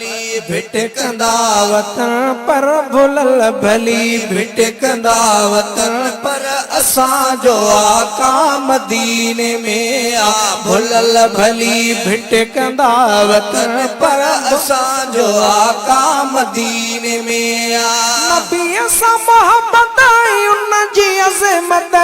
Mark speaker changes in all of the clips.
Speaker 1: भली भिटकंदा वतन पर भुलल भली भिटकंदा वतन पर असां जो आका मदीने में आ भुलल भली भिटकंदा वतन पर असां जो आका मदीने में आ
Speaker 2: नबी असां मोहब्बत उन जी अज़मत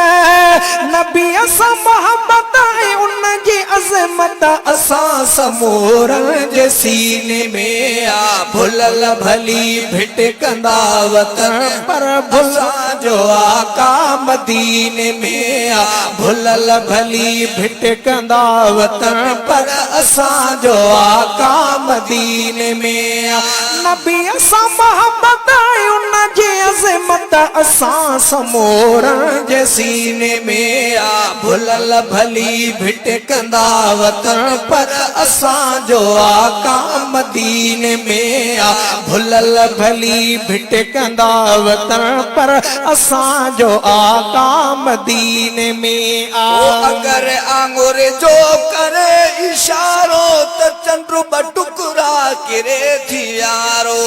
Speaker 2: नबी असां मोहब्बत उन जी अज़मत
Speaker 1: असां समूरन जे सीने में आ भुलल भली भिटकंदा वतन पर असां जो आका मदीने में आ भुलल भली भिटकंदा वतन पर असां जो आका मदीने में आ
Speaker 2: नबी असां मोहब्बत उन जी अज़मत असां समूरन
Speaker 1: जे सीने में आ भुलल भली भिटकंदा वतन पर असां जो आका मदीने में आ भुलल भली भिटकंदा वतन पर असां जो आका मदीने में आ अगर आंगुर जो करे इशारो त चंद्र बटुकरा किरे थी यारो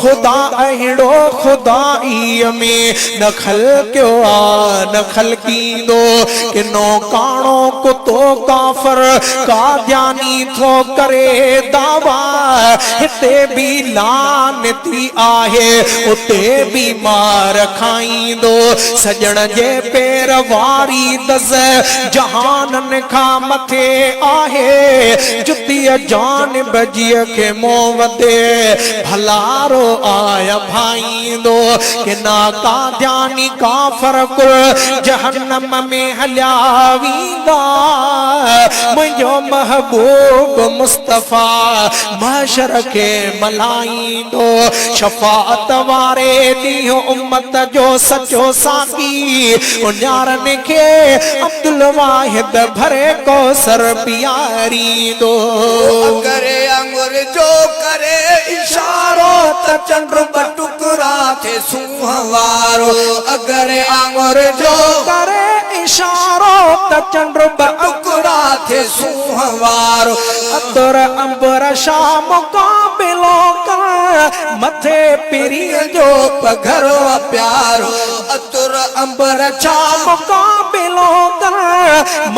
Speaker 2: खुदा अहिड़ो खुदाई में न खल क्यों आ न खल कींदो कि नो काणो कुतो काफर काद्यानी थो करे दावा हिते भी लानती आहे उते भी मार खाईंदो सजण जे पेर वारी दज़ जहानन खां मथे आहे जुतीअ जान बजीअ खे मोह वधे भलारो आया भाईंदो कि ना काद्यानी काफर कुल जहन्नम में हलिया वींदा मुंहिंजो महबूब मुस्तफ़ा महशर के मल्हाईंदो शफाअत वारे ॾींहुं उम्मत जो सचो साकी उन्यारनि खे अब्दुल वाहिद भरे कौसर पियारींदो
Speaker 1: करे अंगुर जो करे इशारो त चंद्र बटुकरा थे सुहवारो अगर आंगुर जो
Speaker 2: करे इशारो त चंद्र
Speaker 1: बटुकरा थे सुहवारो
Speaker 2: अतर अंबर शाम मुकाबिलो कर मथे पिरी जो
Speaker 1: पघरो प्यारो अतर अंबर शाम
Speaker 2: मुकाबिलो कर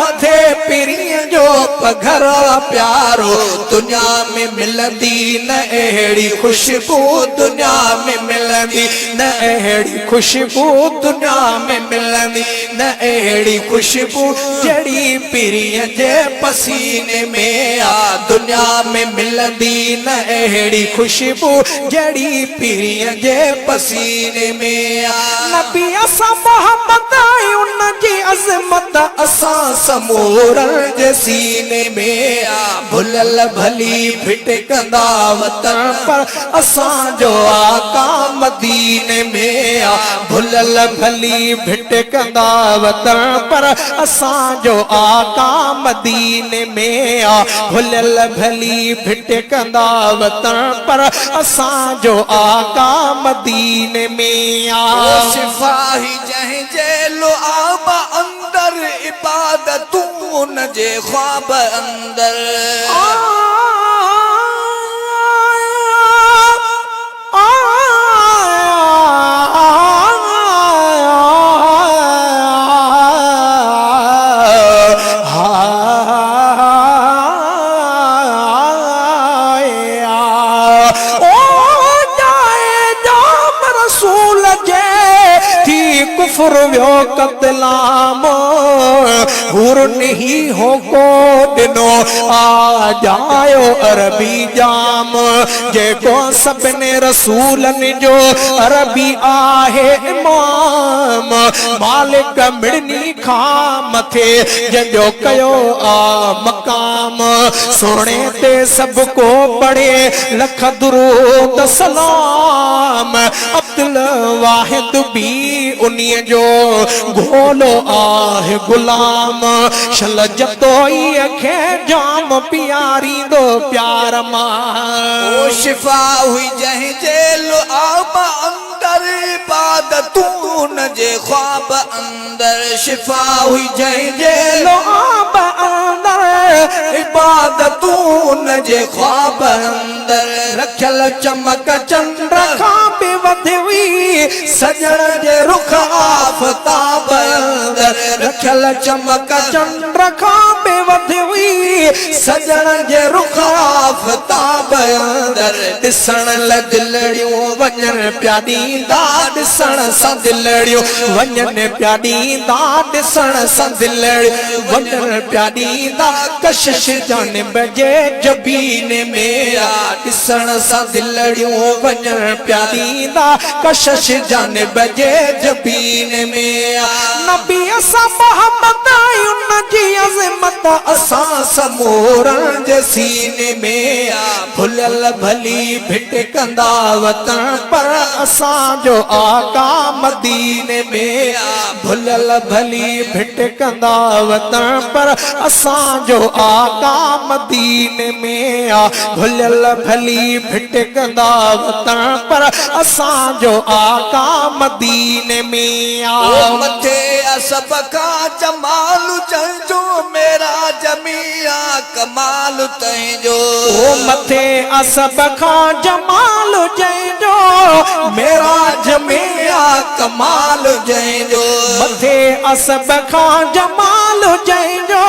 Speaker 1: मथे पिरी जो पघरो प्यारो दुनिया में मिलंदी न अहिड़ी खुशबू दुनिया में मिलंदी न अहिड़ी खुशबू दुनिया में मिलंदी न अहिड़ी खुशबू जड़ी पिरीअ जे पसीने में आ दुनिया में मिलंदी न अहिड़ी खुशबू जड़ी पिरीअ जे पसीने में आ
Speaker 2: नबी असां मोहब्बत उन जी अज़मत
Speaker 1: असां समूरन जे सीने में आ भुलल भली भिटकंदा वतन पर असां जो आका मदीने में आ भुलल भली भिटकंदा वतन पर असां जो आका मदीने में आ भुलल भली भिटकंदा वतन पर असां जो आका मदीने में आ सिपाही जंहिं जे लुआब अंदर इबादतूं उन जे ख्वाब अंदर
Speaker 2: कुफर व्यो कतलाम हुर नहीं हो को दिनो आ जायो अरबी जाम जेको सबने रसूलन जो अरबी आहे इमाम मालिक मिड़नी खाम थे जो कयो आ मकाम सोने ते सबको पढ़े लख दुरूद सलाम अब्दुल वाहिद भी उन्हीं जो घोलो आहे गुलाम शल जतोई खे जाम प्यारी दो प्यार मां
Speaker 1: ओ शिफा हुई जहीं जेल आब अंदर इबादतून जे ख्वाब अंदर शिफा हुई जहीं जेल
Speaker 2: आब अंदर
Speaker 1: इबादतून जे ख्वाब अंदर
Speaker 2: रखल चमक चंद्र खां बि वधी हुई
Speaker 1: सजण जे रुख आफताब अंदर
Speaker 2: रखल चमक चंद्र खां बि वधी हुई
Speaker 1: सजण जे रुख आफताब अंदर ॾिसण लाइ दिलड़ियूं वञनि पिया ॾींदा ॾिसण सां दिलड़ियूं
Speaker 2: वञनि पिया ॾींदा ॾिसण सां दिलड़ियूं वञनि पिया ॾींदा कशिश जानिब जे जबीन में
Speaker 1: ॾिसण सां दिलड़ियूं
Speaker 2: वञनि पिया ॾींदा कशिश जानिब जे जबीन में नबी असां मोहब्बत उन जी अज़मत
Speaker 1: असां समूरन जे सीने में
Speaker 2: भुलियल भली भिट कंदा वतन पर असांजो आका मदीने में भुलियल भली भिट कंदा वतन पर असांजो आका मदीने में भुलियल भली भिट कंदा वतन पर असांजो आका मदीने में
Speaker 1: मथे असब का जमाल चंजो मेरा जमिया कमाल तंजो
Speaker 2: मथे असब खां जमाल जंहिंजो
Speaker 1: मेरा जमिया कमाल जंजो
Speaker 2: मथे असब खां जमाल जंहिंजो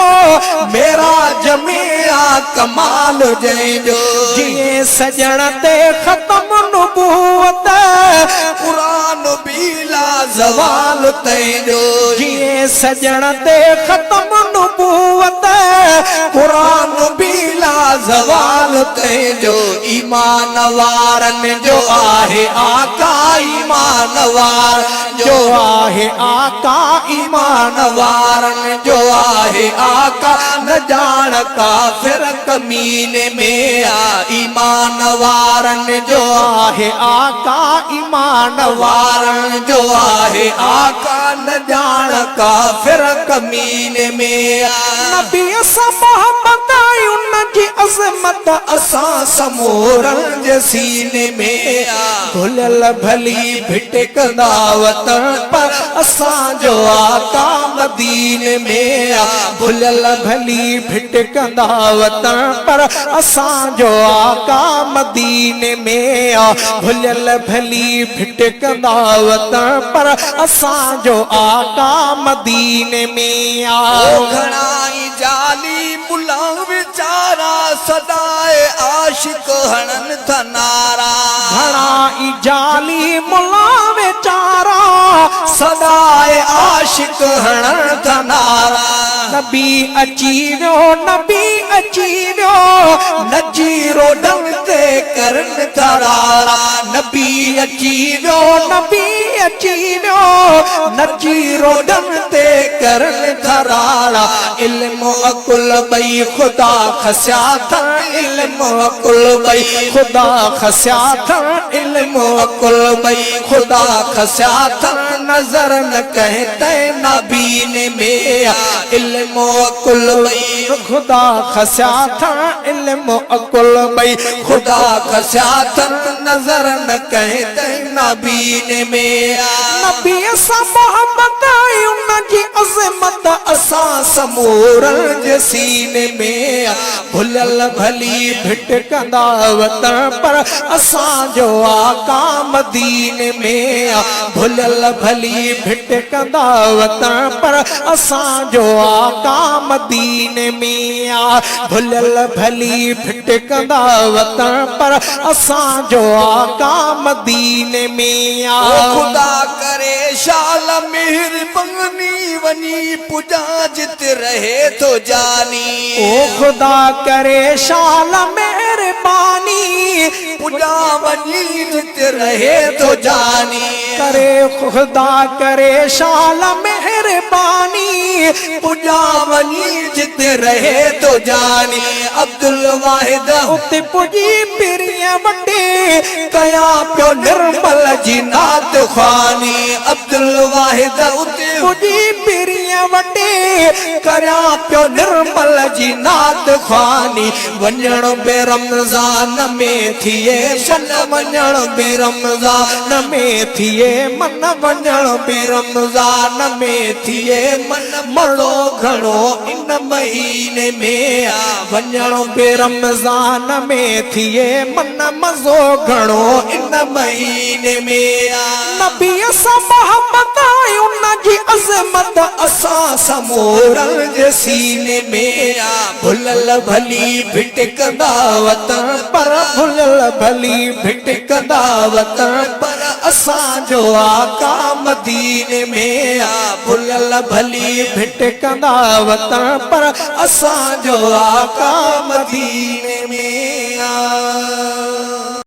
Speaker 1: मेरा जमिया कमाल जंजो
Speaker 2: जीअं सजण ते ख़तम नुबूवत
Speaker 1: कुरान बीला ज़वाल तंजो
Speaker 2: जीअं सजण ते ख़तम नुबूवत
Speaker 1: कुरान बीला ज़वाल तंजो ईमान वारन जो आहे आका ईमान वार
Speaker 2: जो आहे आका
Speaker 1: ईमान वारन जो आहे आका न जान काफिर कमीने में ईमान वारन जो
Speaker 2: आहे आका ईमान
Speaker 1: वारन जो आहे आका न जान काफिर कमीने में
Speaker 2: नबी असां मोहब्बत उन जी अज़मत
Speaker 1: असां समूरन जे सीने में
Speaker 2: भुलियल भली भिट कंदा वतन पर असांजो आका मदीने में भुलियल भली भिट कंदा वतन पर असांजो आका मदीने में भुलियल भली भिट कंदा वतन पर असांजो आका मदीने में
Speaker 1: घणाई जाली मुला वीचारा सदाए आशिक हणन था नारा
Speaker 2: घणाई जाली मुला वीचारा
Speaker 1: सदाए आशिक हणन था नारा
Speaker 2: नबी अची वियो नबी अची वियो
Speaker 1: नजीरो डंग ते करन थरारा नबी अची वियो
Speaker 2: नबी अची वियो
Speaker 1: नजीरो डंग ते करन थरारा इल्म अकुल बई खुदा खस्या था इल्म अकुल बई
Speaker 2: खुदा खस्या था
Speaker 1: इल्म अकुल बई खुदा खस्या था नजर न कहते नबीने में इल्म अकुल बई
Speaker 2: खुदा खस्या था इल्म अकुल बई
Speaker 1: खुदा खस्या था नजर न कहते नबीने में
Speaker 2: नबी असां मोहब्बत उन जी अज़मत
Speaker 1: असां समूरन जे सीने में
Speaker 2: भुलियल भली भिट कंदा वतन पर असांजो आका मदीने में भुलियल भली भिट कंदा वतन पर असांजो आका मदीने में भुलियल भली भिट कंदा वतन पर असांजो आका मदीने में
Speaker 1: खुदा करे शाल मेहरबानी वनी पुजा जित रहे तो जानी
Speaker 2: ओ खुदा करे शाल मेहरबानी
Speaker 1: पुजा वनी जित रहे तो जानी
Speaker 2: करे खुदा करे शाल मेहरबानी मेहरबानी
Speaker 1: पुजा वनी जिते रहे तो जानी अब्दुल वाहिद
Speaker 2: उते पुजी पिरिया वटे
Speaker 1: कया प्यो निर्मल जी नात खानी अब्दुल वाहिद उते
Speaker 2: पुजी पिरिया वटे
Speaker 1: कया प्यो निर्मल जी नात खानी वञण बे रमज़ान में थिए मन वञण बे रमज़ान में थिए
Speaker 2: मन वञण
Speaker 1: बे रमज़ान में थिए मन मड़ो घणो इन महीने में वञण बे
Speaker 2: रमज़ान में थिए मन मज़ो घणो
Speaker 1: इन महीने में
Speaker 2: नबी सां मोहब्बत उन जी अज़मत
Speaker 1: असां समोरल जे सीने में भुलल भली भिटकंदा वतन
Speaker 2: पर भुलल भली
Speaker 1: भिटकंदा वतन पर असांजो आका मदीने में भुलल भली
Speaker 2: भिटकंदा वतन पर
Speaker 1: असांजो आका मदीने में